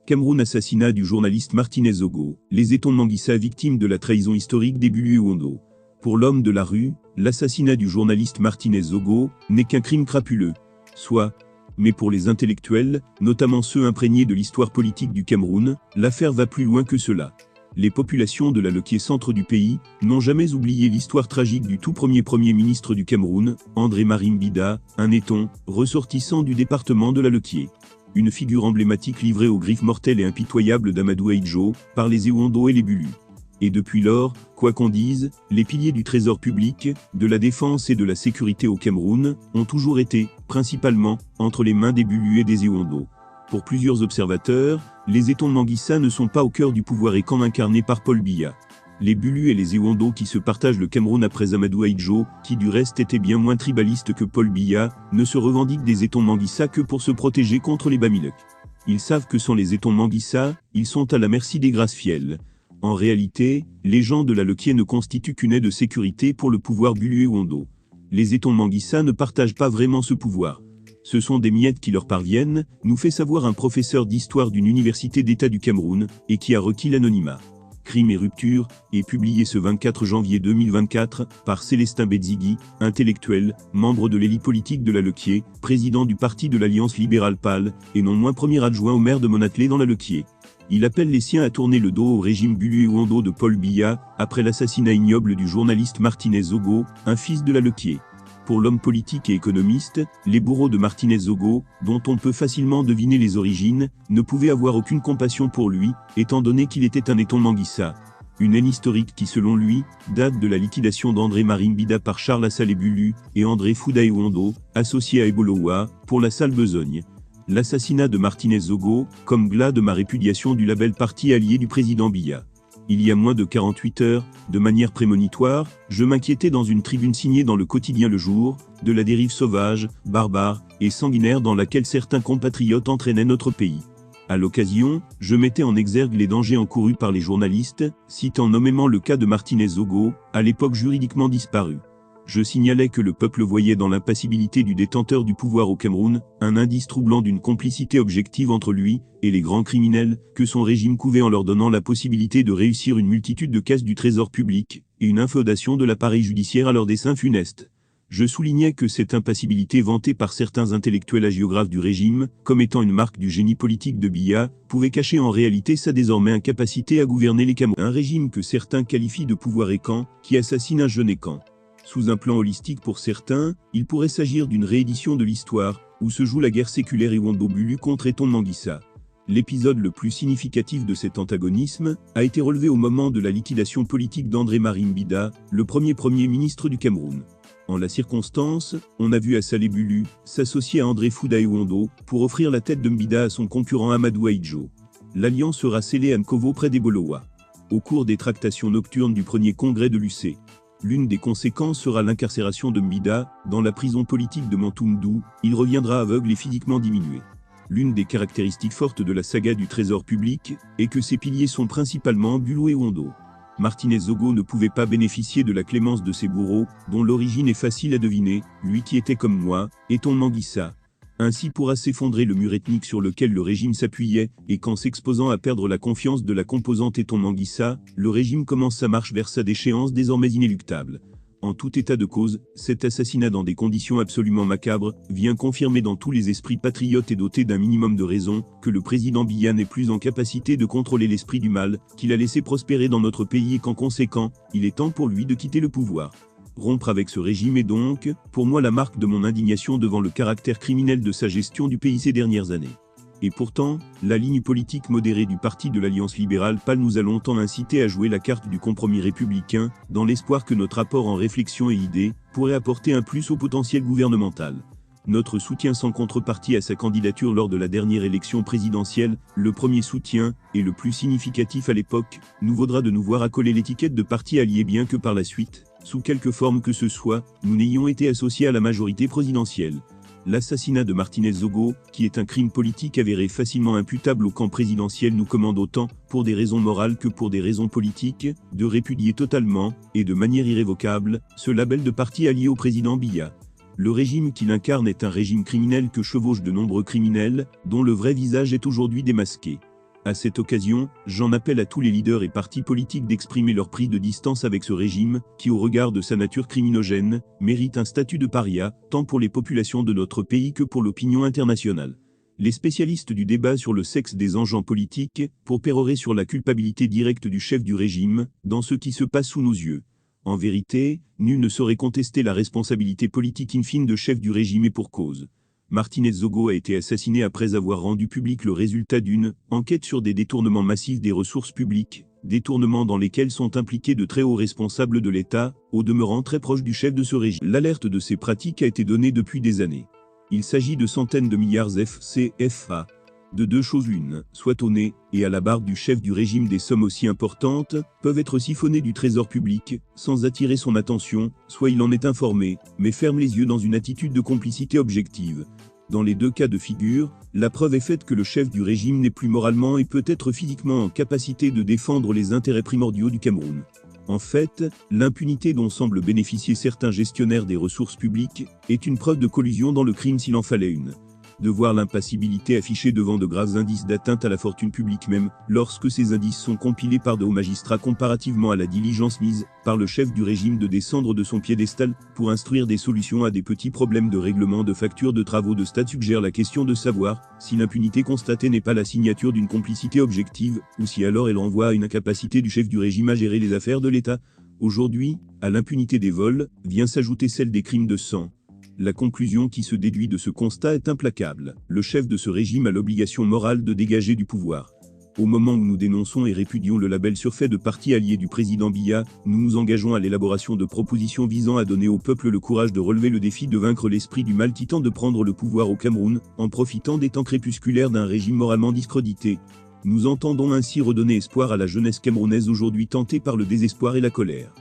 Cameroun, assassinat du journaliste Martinez Zogo, les Eton Manguissa victimes de la trahison historique des Bulu Ondo. Pour l'homme de la rue, l'assassinat du journaliste Martinez Zogo n'est qu'un crime crapuleux. Mais pour les intellectuels, notamment ceux imprégnés de l'histoire politique du Cameroun, l'affaire va plus loin que cela. Les populations de l'Aleké centre du pays n'ont jamais oublié l'histoire tragique du tout premier ministre du Cameroun, André Marie Mbida, un Eton, ressortissant du département de l'Aleké. Une figure emblématique livrée aux griffes mortelles et impitoyables d'Amadou Ahidjo, par les Ewondo et les Bulu. Et depuis lors, quoi qu'on dise, les piliers du trésor public, de la défense et de la sécurité au Cameroun, ont toujours été, principalement, entre les mains des Bulu et des Ewondo. Pour plusieurs observateurs, les Eton Manguissa ne sont pas au cœur du pouvoir écan incarné par Paul Biya. Les Bulu et les Ewondo qui se partagent le Cameroun après Amadou Ahidjo, qui du reste était bien moins tribaliste que Paul Biya, ne se revendiquent des Eton Manguissa que pour se protéger contre les Bamiluk. Ils savent que sans les Eton Manguissa, ils sont à la merci des Grasse-Fiel. En réalité, les gens de l'Aleké ne constituent qu'une aide de sécurité pour le pouvoir Bulu Ewondo. Les Eton Manguissa ne partagent pas vraiment ce pouvoir. Ce sont des miettes qui leur parviennent, nous fait savoir un professeur d'histoire d'une université d'État du Cameroun, et qui a requis l'anonymat. Crime et rupture, est publié ce 24 janvier 2024, par Célestin Bedzigui, intellectuel, membre de l'élite politique de l'Aleké, président du parti de l'Alliance libérale pâle, et non moins premier adjoint au maire de Monatlé dans l'Aleké. Il appelle les siens à tourner le dos au régime Bulu Ewondo de Paul Biya, après l'assassinat ignoble du journaliste Martinez Zogo, un fils de l'Aleké. Pour l'homme politique et économiste, les bourreaux de Martinez Zogo, dont on peut facilement deviner les origines, ne pouvaient avoir aucune compassion pour lui, étant donné qu'il était un Eton Manguissa. Une haine historique qui, selon lui, date de la liquidation d'André Marie Mbida par Charles Assalé Bulu et André Fouda Ewondo, associé à Ebolowa, pour la sale besogne. L'assassinat de Martinez Zogo, comme glas de ma répudiation du label parti allié du président Biya. Il y a moins de 48 heures, de manière prémonitoire, je m'inquiétais dans une tribune signée dans le quotidien Le Jour, de la dérive sauvage, barbare et sanguinaire dans laquelle certains compatriotes entraînaient notre pays. À l'occasion, je mettais en exergue les dangers encourus par les journalistes, citant nommément le cas de Martinez Zogo, à l'époque juridiquement disparu. Je signalais que le peuple voyait dans l'impassibilité du détenteur du pouvoir au Cameroun, un indice troublant d'une complicité objective entre lui et les grands criminels, que son régime couvait en leur donnant la possibilité de réussir une multitude de caisses du trésor public, et une inféodation de l'appareil judiciaire à leurs desseins funestes. Je soulignais que cette impassibilité vantée par certains intellectuels hagiographes du régime, comme étant une marque du génie politique de Biya, pouvait cacher en réalité sa désormais incapacité à gouverner les Cameroun. Un régime que certains qualifient de pouvoir écan, qui assassine un jeune écan. Sous un plan holistique pour certains, il pourrait s'agir d'une réédition de l'histoire, où se joue la guerre séculaire Ewondo-Bulu contre Eton Manguissa. L'épisode le plus significatif de cet antagonisme a été relevé au moment de la liquidation politique d'André Marie Mbida, le premier ministre du Cameroun. En la circonstance, on a vu Assalé Bulu s'associer à André Fouda Ewondo pour offrir la tête de Mbida à son concurrent Amadou Ahidjo. L'alliance sera scellée à Nkovo près d'Ebolowa. Au cours des tractations nocturnes du premier congrès de l'UC. L'une des conséquences sera l'incarcération de Mbida, dans la prison politique de Mantoumdou, il reviendra aveugle et physiquement diminué. L'une des caractéristiques fortes de la saga du trésor public est que ses piliers sont principalement Bulu Ewondo. Martinez Zogo ne pouvait pas bénéficier de la clémence de ses bourreaux, dont l'origine est facile à deviner, lui qui était comme moi, Eton Manguissa. Ainsi pourra s'effondrer le mur ethnique sur lequel le régime s'appuyait, et qu'en s'exposant à perdre la confiance de la composante Eton Manguissa, le régime commence sa marche vers sa déchéance désormais inéluctable. En tout état de cause, cet assassinat dans des conditions absolument macabres, vient confirmer dans tous les esprits patriotes et dotés d'un minimum de raison, que le président Biya n'est plus en capacité de contrôler l'esprit du mal, qu'il a laissé prospérer dans notre pays et qu'en conséquent, il est temps pour lui de quitter le pouvoir. Rompre avec ce régime est donc, pour moi, la marque de mon indignation devant le caractère criminel de sa gestion du pays ces dernières années. Et pourtant, la ligne politique modérée du parti de l'Alliance libérale pâle nous a longtemps incité à jouer la carte du compromis républicain, dans l'espoir que notre apport en réflexion et idées pourrait apporter un plus au potentiel gouvernemental. Notre soutien sans contrepartie à sa candidature lors de la dernière élection présidentielle, le premier soutien, et le plus significatif à l'époque, nous vaudra de nous voir accoler l'étiquette de parti allié bien que par la suite, sous quelque forme que ce soit, nous n'ayons été associés à la majorité présidentielle. L'assassinat de Martinez Zogo, qui est un crime politique avéré facilement imputable au camp présidentiel, nous commande autant, pour des raisons morales que pour des raisons politiques, de répudier totalement, et de manière irrévocable, ce label de parti allié au président Biya. Le régime qu'il incarne est un régime criminel que chevauchent de nombreux criminels, dont le vrai visage est aujourd'hui démasqué. À cette occasion, j'en appelle à tous les leaders et partis politiques d'exprimer leur prise de distance avec ce régime, qui au regard de sa nature criminogène, mérite un statut de paria, tant pour les populations de notre pays que pour l'opinion internationale. Les spécialistes du débat sur le sexe des enjeux politiques, pour pérorer sur la culpabilité directe du chef du régime, dans ce qui se passe sous nos yeux. En vérité, nul ne saurait contester la responsabilité politique in fine de chef du régime et pour cause. Martínez-Zogo a été assassiné après avoir rendu public le résultat d'une enquête sur des détournements massifs des ressources publiques, détournements dans lesquels sont impliqués de très hauts responsables de l'État, au demeurant très proches du chef de ce régime. L'alerte de ces pratiques a été donnée depuis des années. Il s'agit de centaines de milliards CFA. De deux choses l'une, soit au nez et à la barbe du chef du régime des sommes aussi importantes, peuvent être siphonnées du trésor public, sans attirer son attention, soit il en est informé, mais ferme les yeux dans une attitude de complicité objective. Dans les deux cas de figure, la preuve est faite que le chef du régime n'est plus moralement et peut-être physiquement en capacité de défendre les intérêts primordiaux du Cameroun. En fait, l'impunité dont semblent bénéficier certains gestionnaires des ressources publiques est une preuve de collusion dans le crime s'il en fallait une. De voir l'impassibilité affichée devant de graves indices d'atteinte à la fortune publique même, lorsque ces indices sont compilés par de hauts magistrats comparativement à la diligence mise par le chef du régime de descendre de son piédestal pour instruire des solutions à des petits problèmes de règlement de factures de travaux de stade suggère la question de savoir si l'impunité constatée n'est pas la signature d'une complicité objective, ou si alors elle renvoie à une incapacité du chef du régime à gérer les affaires de l'État. Aujourd'hui, à l'impunité des vols, vient s'ajouter celle des crimes de sang. La conclusion qui se déduit de ce constat est implacable. Le chef de ce régime a l'obligation morale de dégager du pouvoir. Au moment où nous dénonçons et répudions le label surfait de parti allié du président Biya, nous nous engageons à l'élaboration de propositions visant à donner au peuple le courage de relever le défi de vaincre l'esprit du mal qui tente de prendre le pouvoir au Cameroun, en profitant des temps crépusculaires d'un régime moralement discrédité. Nous entendons ainsi redonner espoir à la jeunesse camerounaise aujourd'hui tentée par le désespoir et la colère.